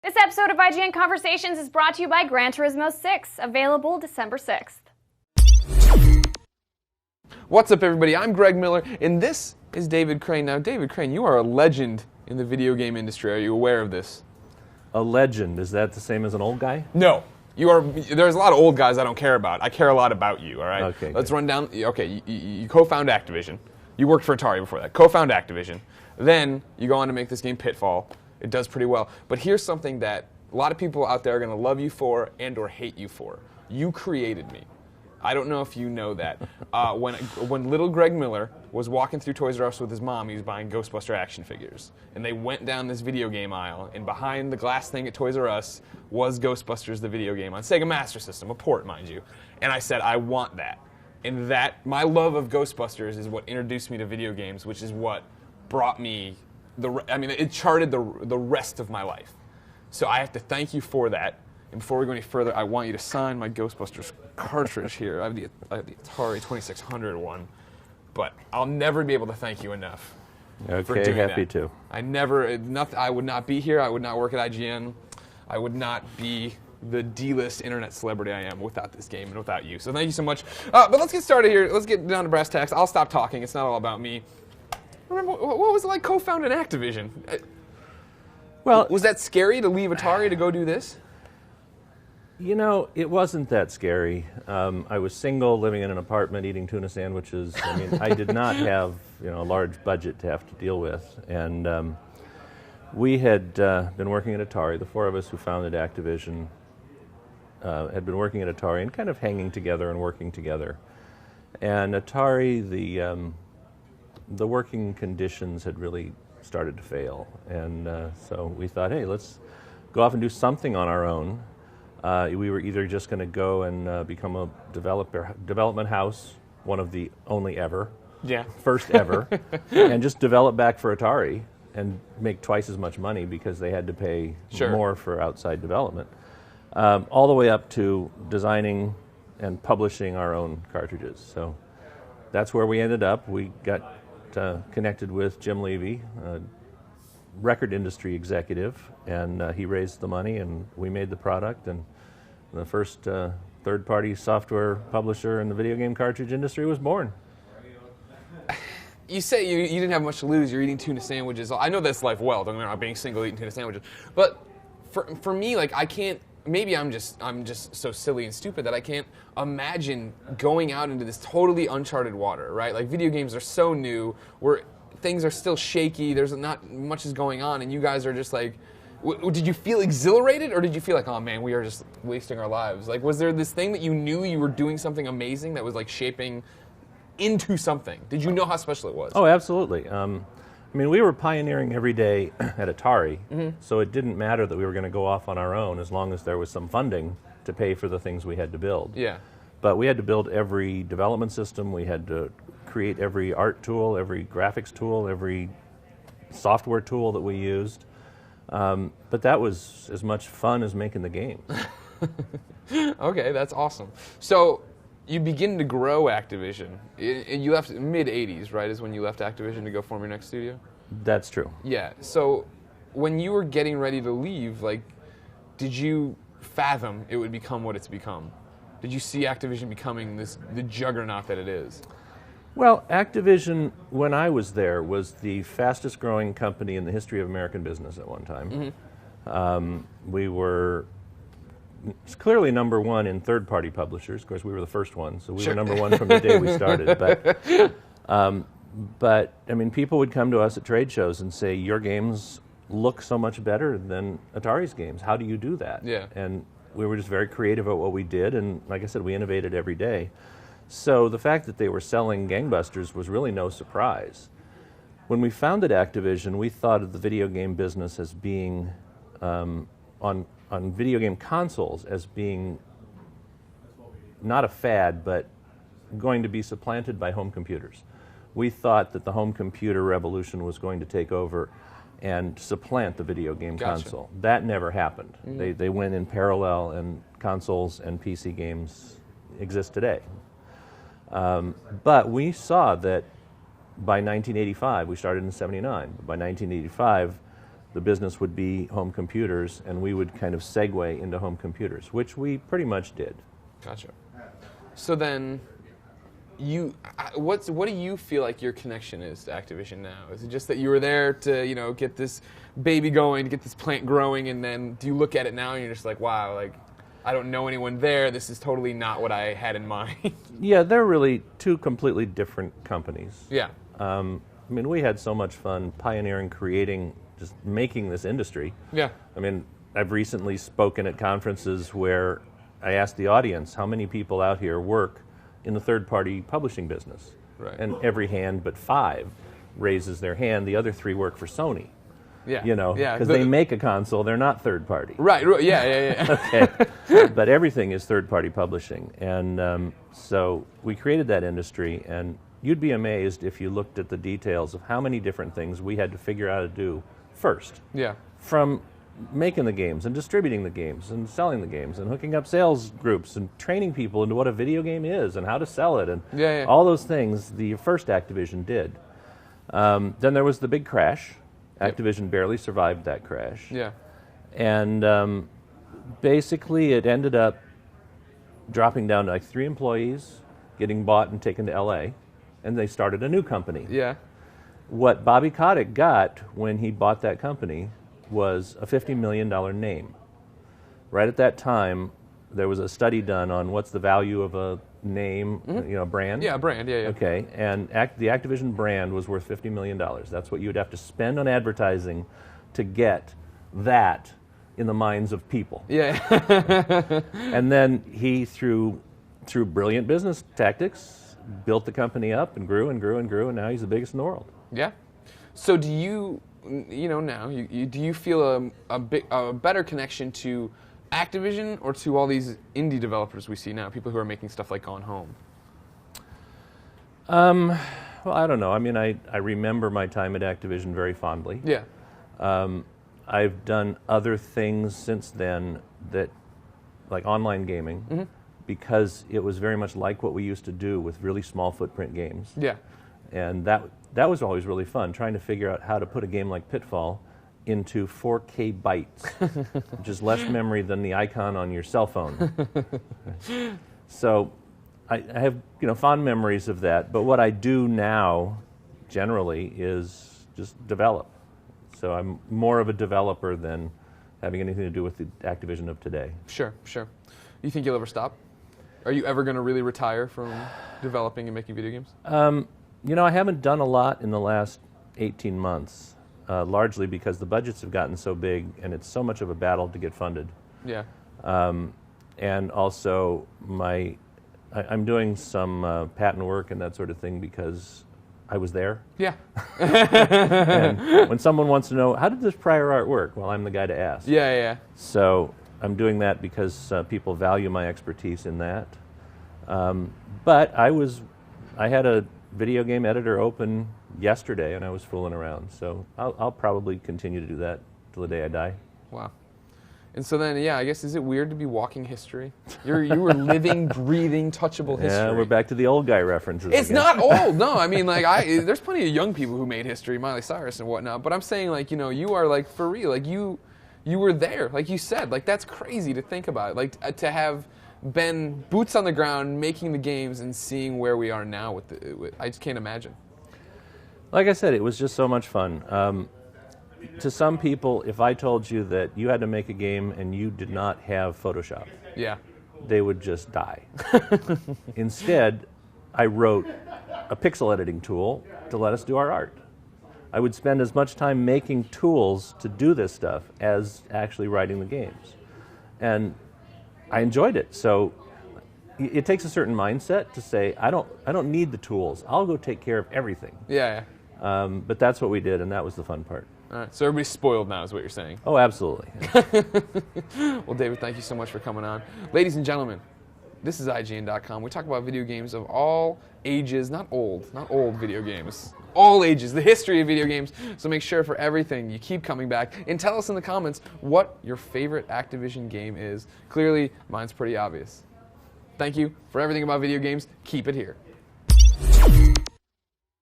This episode of IGN Conversations is brought to you by Gran Turismo 6, available December 6th. What's up, everybody? I'm Greg Miller, and this is David Crane. Now, David Crane, you are a legend in the video game industry. Are you aware of this? A legend, is that the same as an old guy? No. You are. There's a lot of old guys I don't care about. I care a lot about you, all right? Okay. Let's run down. Okay, you co-found Activision. You worked for Atari before that. Co-found Activision. Then you go on to make this game Pitfall. It does pretty well. But here's something that a lot of people out there are going to love you for and or hate you for. You created me. I don't know if you know that. When little Greg Miller was walking through Toys R Us with his mom, he was buying Ghostbuster action figures. And they went down this video game aisle, and behind the glass thing at Toys R Us was Ghostbusters, the video game, on Sega Master System, a port, mind you. And I said, I want that. And that, my love of Ghostbusters is what introduced me to video games, which is what brought me, it charted the rest of my life. So I have to thank you for that. And before we go any further, I want you to sign my Ghostbusters cartridge here. I have the Atari 2600 one, but I'll never be able to thank you enough for doing happy that. to. I would not be here. I would not work at IGN. I would not be the D-list internet celebrity I am without this game and without you. So thank you so much. But let's get started here. Let's get down to brass tacks. I'll stop talking. It's not all about me. Remember, what was it like co-founding Activision? Well, was that scary to leave Atari to go do this? You know, it wasn't that scary. I was single, living in an apartment, eating tuna sandwiches. I mean, I did not have a large budget to have to deal with. And we had been working at Atari. The four of us who founded Activision had been working at Atari and kind of hanging together and working together. And Atari, the working conditions had really started to fail. And so we thought, hey, let's go off and do something on our own. We were either just going to go and become a development house, one of the only ever, first ever, and just develop back for Atari and make twice as much money because they had to pay more for outside development, all the way up to designing and publishing our own cartridges. So that's where we ended up. We got connected with Jim Levy, record industry executive, and he raised the money and we made the product, and the first third-party software publisher in the video game cartridge industry was born. You say you didn't have much to lose. You're eating tuna sandwiches. I know this life well. Don't get me wrong, being single, eating tuna sandwiches. But for me, like, I can't. Maybe I'm just so silly and stupid that I can't imagine going out into this totally uncharted water. Right? Like, video games are so new. Things are still shaky. There's not much is going on, and you guys are just like. Did you feel exhilarated, or did you feel like, oh man, we are just wasting our lives? Like, was there this thing that you knew you were doing something amazing that was like shaping into something? Did you know how special it was? Oh, absolutely. I mean, we were pioneering every day at Atari, so it didn't matter that we were going to go off on our own as long as there was some funding to pay for the things we had to build. Yeah. But we had to build every development system. We had to create every art tool, every graphics tool, every software tool that we used. But that was as much fun as making the game. Okay, that's awesome. So you begin to grow Activision. You left mid-'80s, right, is when you left Activision to go form your next studio? That's true. Yeah. So when you were getting ready to leave, like, did you fathom it would become what it's become? Did you see Activision becoming the juggernaut that it is? Well, Activision, when I was there, was the fastest growing company in the history of American business at one time. We were clearly number one in third-party publishers. Of course, we were the first one, so we were number one from the day we started. But I mean, people would come to us at trade shows and say, your games look so much better than Atari's games. How do you do that? Yeah. And we were just very creative at what we did, and like I said, we innovated every day. So the fact that they were selling gangbusters was really no surprise. When we founded Activision, we thought of the video game business as being, on video game consoles, as being not a fad, but going to be supplanted by home computers. We thought that the home computer revolution was going to take over and supplant the video game console. That never happened. They went in parallel, and consoles and PC games exist today. But we saw that by 1985, we started in '79, but by 1985, the business would be home computers, and we would kind of segue into home computers, which we pretty much did. Gotcha. So then, what do you feel like your connection is to Activision now? Is it just that you were there to get this baby going, to get this plant growing, and then do you look at it now and you're just like, wow, like I don't know anyone there. This is totally not what I had in mind. Yeah, they're really two completely different companies. Yeah. I mean, we had so much fun pioneering, creating, just making this industry. Yeah. I mean, I've recently spoken at conferences where I asked the audience, how many people out here work in the third-party publishing business? Right. And every hand but 5 raises their hand. The other 3 work for Sony. Yeah. Because they make a console, they're not third-party. Right. Yeah. Okay. But everything is third-party publishing. And so we created that industry, and you'd be amazed if you looked at the details of how many different things we had to figure out how to do first. Yeah. From making the games and distributing the games and selling the games and hooking up sales groups and training people into what a video game is and how to sell it and all those things the first Activision did. Then there was the big crash. Activision barely survived that crash. Yeah. And basically it ended up dropping down to like 3 employees, getting bought and taken to LA, and they started a new company. Yeah. What Bobby Kotick got when he bought that company was a $50 million name. Right at that time, there was a study done on what's the value of a name, brand. Yeah, brand, yeah. Okay, and the Activision brand was worth $50 million. That's what you would have to spend on advertising to get that in the minds of people. Yeah. And then he, through brilliant business tactics, built the company up and grew and grew and grew, and now he's the biggest in the world. Yeah. So do you, now, do you feel a better connection to Activision or to all these indie developers we see now, people who are making stuff like Gone Home? Well, I don't know. I mean, I remember my time at Activision very fondly. Yeah. I've done other things since then that, like online gaming, because it was very much like what we used to do with really small footprint games. Yeah. And that was always really fun, trying to figure out how to put a game like Pitfall into 4K bytes, which is less memory than the icon on your cell phone. So I have fond memories of that, but what I do now generally is just develop. So I'm more of a developer than having anything to do with the Activision of today. Sure. You think you'll ever stop? Are you ever going to really retire from developing and making video games? I haven't done a lot in the last 18 months, largely because the budgets have gotten so big and it's so much of a battle to get funded. Yeah. And also, I'm doing some patent work and that sort of thing because I was there. Yeah. And when someone wants to know, how did this prior art work? Well, I'm the guy to ask. Yeah. So I'm doing that because people value my expertise in that. But I had a video game editor open yesterday, and I was fooling around. So I'll probably continue to do that till the day I die. Wow. And so then, I guess, is it weird to be walking history? You were living, breathing, touchable history. Yeah, we're back to the old guy references. It's again. not old. No, I mean, there's plenty of young people who made history, Miley Cyrus and whatnot. But I'm saying, you are, for real. You were there. Like you said, that's crazy to think about. To have been boots on the ground, making the games, and seeing where we are now I just can't imagine. Like I said, it was just so much fun. To some people, if I told you that you had to make a game and you did not have Photoshop, they would just die. Instead, I wrote a pixel editing tool to let us do our art. I would spend as much time making tools to do this stuff as actually writing the games. And I enjoyed it. So it takes a certain mindset to say, I don't need the tools. I'll go take care of everything. Yeah. But that's what we did, and that was the fun part. All right, so everybody's spoiled now is what you're saying. Oh, absolutely. Well, David, thank you so much for coming on. Ladies and gentlemen, this is IGN.com. We talk about video games of all ages, not old video games. All ages, the history of video games. So make sure for everything you keep coming back and tell us in the comments what your favorite Activision game is. Clearly, mine's pretty obvious. Thank you for everything about video games. Keep it here.